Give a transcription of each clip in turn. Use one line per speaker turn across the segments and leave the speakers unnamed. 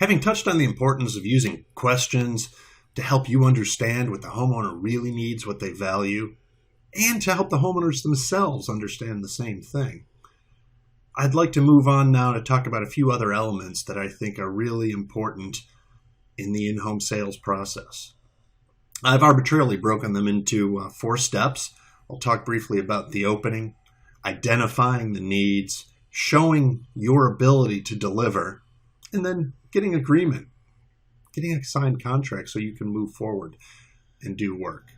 Having touched on the importance of using questions to help you understand what the homeowner really needs, what they value, and to help the homeowners themselves understand the same thing, I'd like to move on now to talk about a few other elements that I think are really important in the in-home sales process. I've arbitrarily broken them into 4 steps. I'll talk briefly about the opening, identifying the needs, showing your ability to deliver, and then getting agreement, getting a signed contract so you can move forward and do work.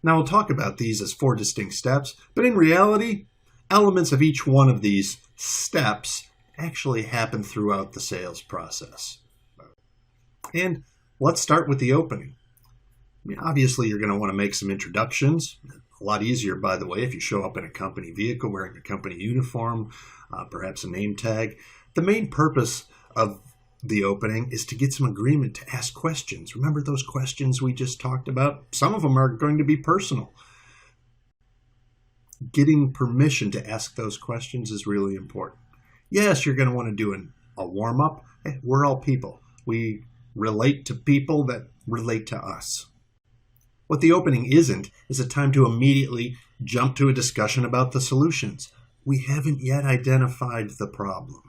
Now, I'll talk about these as 4 distinct steps, but in reality, elements of each one of these steps actually happen throughout the sales process. And let's start with the opening. Obviously, you're going to want to make some introductions. A lot easier, by the way, if you show up in a company vehicle wearing a company uniform, perhaps a name tag. The main purpose of the opening is to get some agreement to ask questions. Remember those questions we just talked about? Some of them are going to be personal. Getting permission to ask those questions is really important. Yes, you're going to want to do a warm-up. Hey, we're all people. We relate to people that relate to us. What the opening isn't is a time to immediately jump to a discussion about the solutions. We haven't yet identified the problem.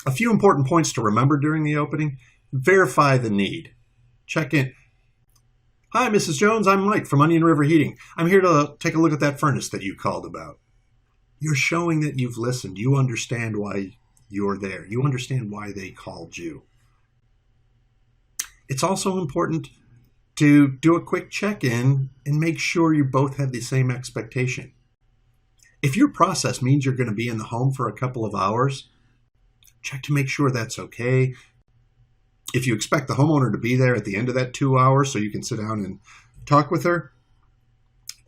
A few important points to remember during the opening. Verify the need. Check in. Hi, Mrs. Jones. I'm Mike from Onion River Heating. I'm here to take a look at that furnace that you called about. You're showing that you've listened. You understand why you're there. You understand why they called you. It's also important to do a quick check-in and make sure you both have the same expectation. If your process means you're going to be in the home for a couple of hours, check to make sure that's okay. If you expect the homeowner to be there at the end of that 2 hours so you can sit down and talk with her,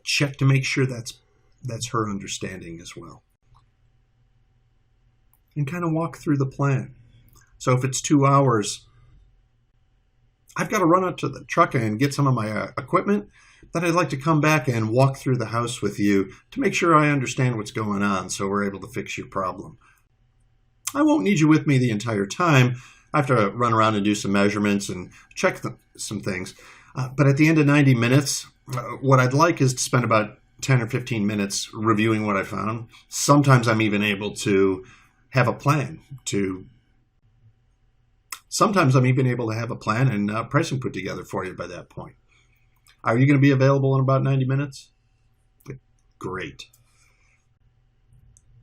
check to make sure that's her understanding as well. And kind of walk through the plan. So if it's 2 hours, I've got to run out to the truck and get some of my equipment, then I'd like to come back and walk through the house with you to make sure I understand what's going on so we're able to fix your problem. I won't need you with me the entire time. I have to run around and do some measurements and check some things. But at the end of 90 minutes, what I'd like is to spend about 10 or 15 minutes reviewing what I found. Sometimes I'm even able to have a plan and pricing put together for you by that point. Are you going to be available in about 90 minutes? Great.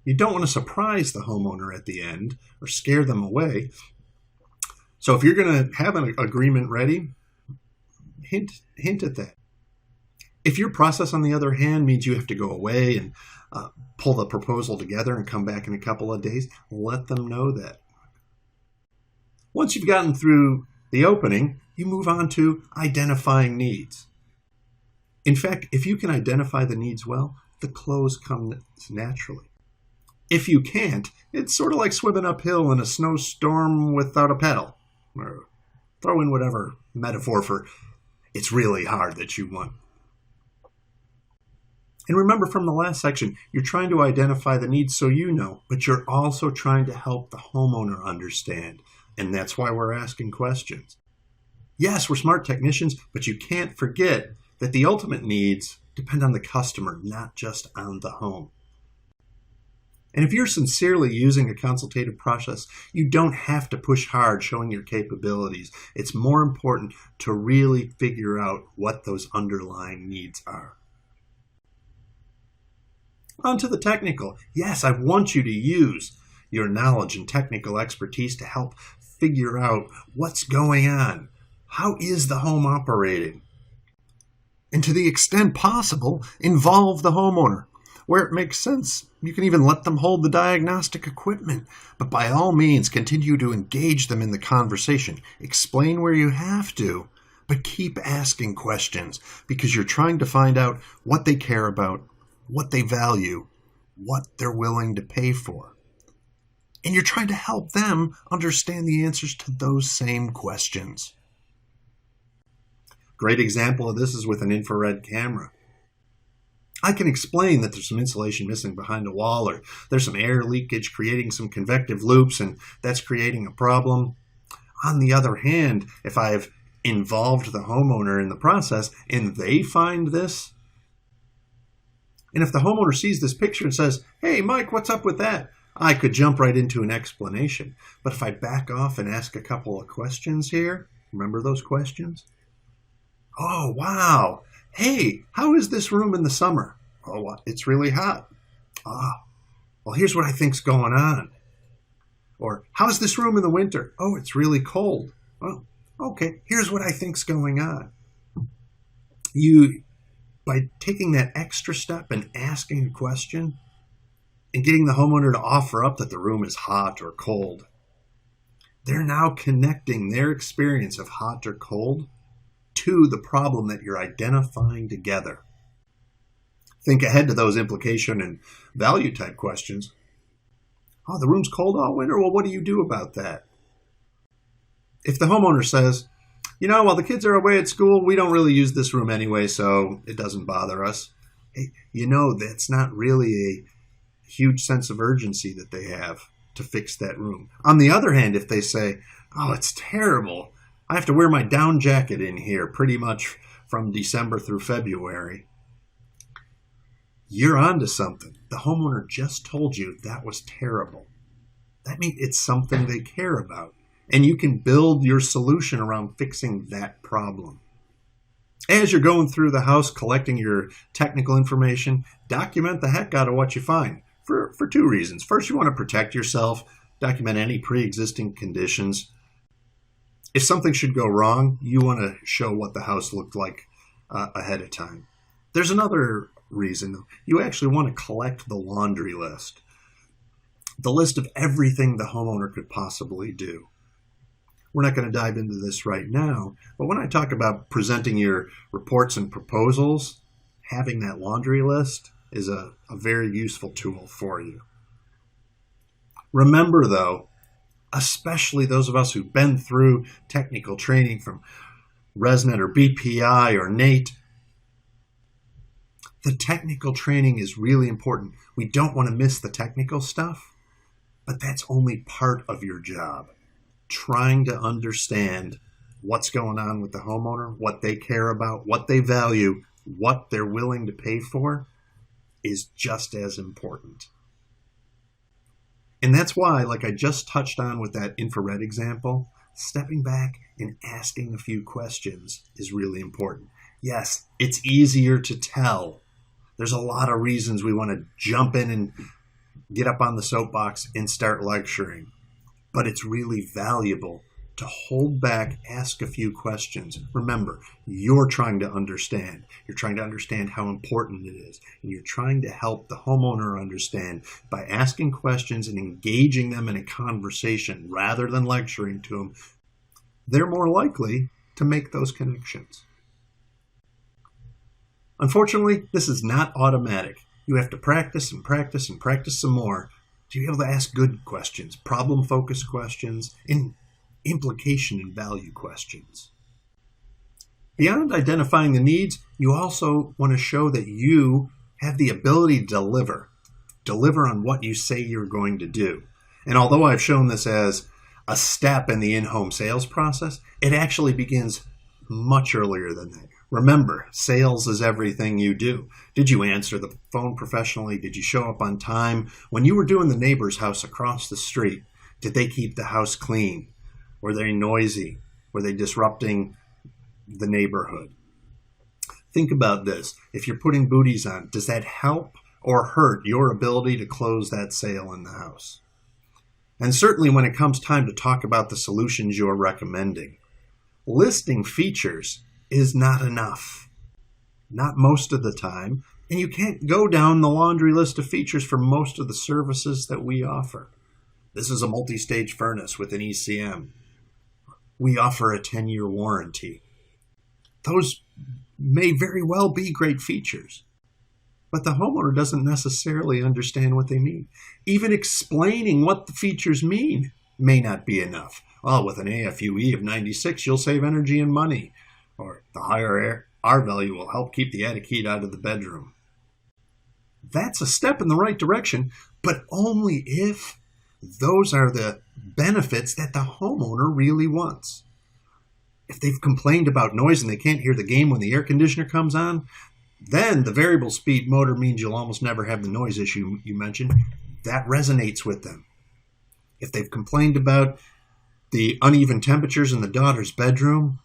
You don't want to surprise the homeowner at the end or scare them away. So if you're going to have an agreement ready, hint at that. If your process, on the other hand, means you have to go away and pull the proposal together and come back in a couple of days, let them know that. Once you've gotten through the opening, you move on to identifying needs. In fact, if you can identify the needs well, the close comes naturally. If you can't, it's sort of like swimming uphill in a snowstorm without a paddle. Or throw in whatever metaphor for it's really hard that you want. And remember from the last section, you're trying to identify the needs so you know, but you're also trying to help the homeowner understand. And that's why we're asking questions. Yes, we're smart technicians, but you can't forget that the ultimate needs depend on the customer, not just on the home. And if you're sincerely using a consultative process, you don't have to push hard showing your capabilities. It's more important to really figure out what those underlying needs are. On to the technical. Yes, I want you to use your knowledge and technical expertise to help figure out what's going on. How is the home operating? And to the extent possible, involve the homeowner. Where it makes sense, you can even let them hold the diagnostic equipment. But by all means, continue to engage them in the conversation. Explain where you have to, but keep asking questions because you're trying to find out what they care about, what they value, what they're willing to pay for. And you're trying to help them understand the answers to those same questions. Great example of this is with an infrared camera. I can explain that there's some insulation missing behind a wall, or there's some air leakage creating some convective loops, and that's creating a problem. On the other hand, if I've involved the homeowner in the process and they find this, and if the homeowner sees this picture and says, "Hey, Mike, what's up with that?" I could jump right into an explanation. But if I back off and ask a couple of questions here, remember those questions? "Oh, wow. Hey, how is this room in the summer?" "Oh, it's really hot." "Ah, well, here's what I think's going on." Or, "How's this room in the winter?" "Oh, it's really cold." "Oh, okay, here's what I think's going on." By taking that extra step and asking a question and getting the homeowner to offer up that the room is hot or cold, they're now connecting their experience of hot or cold to the problem that you're identifying together. Think ahead to those implication and value type questions. "Oh, the room's cold all winter? Well, what do you do about that?" If the homeowner says, "While the kids are away at school, we don't really use this room anyway, so it doesn't bother us." Hey, that's not really a huge sense of urgency that they have to fix that room. On the other hand, if they say, "Oh, it's terrible. I have to wear my down jacket in here pretty much from December through February," you're onto something. The homeowner just told you that was terrible. That means it's something they care about. And you can build your solution around fixing that problem. As you're going through the house, collecting your technical information, document the heck out of what you find for two reasons. First, you want to protect yourself, document any pre-existing conditions. If something should go wrong, you want to show what the house looked like ahead of time. There's another reason, though. You actually want to collect the laundry list, the list of everything the homeowner could possibly do. We're not going to dive into this right now, but when I talk about presenting your reports and proposals, having that laundry list is a very useful tool for you. Remember, though, especially those of us who've been through technical training from ResNet or BPI or NATE, the technical training is really important. We don't want to miss the technical stuff, but that's only part of your job. Trying to understand what's going on with the homeowner, what they care about, what they value, what they're willing to pay for is just as important. And that's why, like I just touched on with that infrared example, stepping back and asking a few questions is really important. Yes, it's easier to tell. There's a lot of reasons we want to jump in and get up on the soapbox and start lecturing. But it's really valuable to hold back, ask a few questions. Remember, you're trying to understand. You're trying to understand how important it is. And you're trying to help the homeowner understand by asking questions and engaging them in a conversation rather than lecturing to them. They're more likely to make those connections. Unfortunately, this is not automatic. You have to practice and practice and practice some more to be able to ask good questions, problem-focused questions, and implication and value questions. Beyond identifying the needs, you also want to show that you have the ability to deliver on what you say you're going to do. And although I've shown this as a step in the in-home sales process, it actually begins much earlier than that. Remember, sales is everything you do. Did you answer the phone professionally? Did you show up on time? When you were doing the neighbor's house across the street, did they keep the house clean? Were they noisy? Were they disrupting the neighborhood? Think about this. If you're putting booties on, does that help or hurt your ability to close that sale in the house? And certainly when it comes time to talk about the solutions you're recommending, listing features is not enough. Not most of the time. And you can't go down the laundry list of features for most of the services that we offer. This is a multi-stage furnace with an ECM. We offer a 10-year warranty. Those may very well be great features, but the homeowner doesn't necessarily understand what they mean. Even explaining what the features mean may not be enough. Well, with an AFUE of 96, you'll save energy and money. Or the higher R value will help keep the attic heat out of the bedroom. that's a step in the right direction, but only if those are the benefits that the homeowner really wants. If they've complained about noise and they can't hear the game when the air conditioner comes on, then the variable speed motor means you'll almost never have the noise issue you mentioned. That resonates with them. If they've complained about the uneven temperatures in the daughter's bedroom,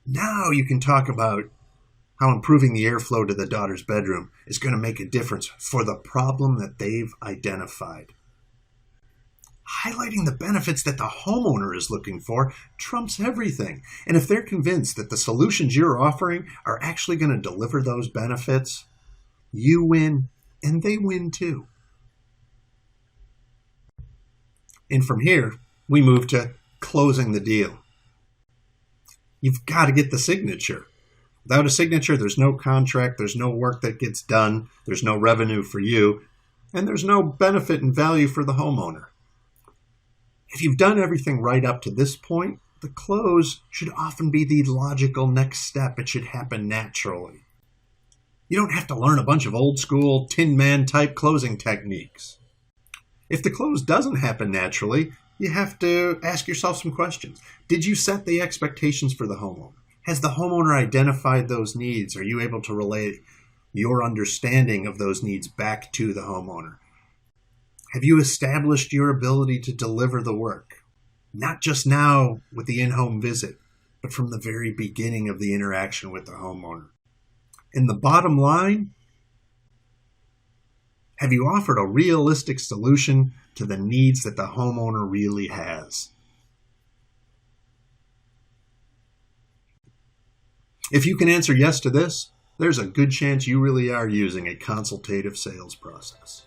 now you can talk about how improving the airflow to the daughter's bedroom is going to make a difference for the problem that they've identified. Highlighting the benefits that the homeowner is looking for trumps everything. And if they're convinced that the solutions you're offering are actually going to deliver those benefits, you win and they win too. And from here, we move to closing the deal. You've got to get the signature. Without a signature, there's no contract, there's no work that gets done, there's no revenue for you, and there's no benefit and value for the homeowner. If you've done everything right up to this point, the close should often be the logical next step. It should happen naturally. You don't have to learn a bunch of old school Tin Man type closing techniques. If the close doesn't happen naturally, you have to ask yourself some questions. Did you set the expectations for the homeowner? Has the homeowner identified those needs? Are you able to relay your understanding of those needs back to the homeowner? Have you established your ability to deliver the work? Not just now with the in-home visit, but from the very beginning of the interaction with the homeowner. And the bottom line, have you offered a realistic solution to the needs that the homeowner really has? If you can answer yes to this, there's a good chance you really are using a consultative sales process.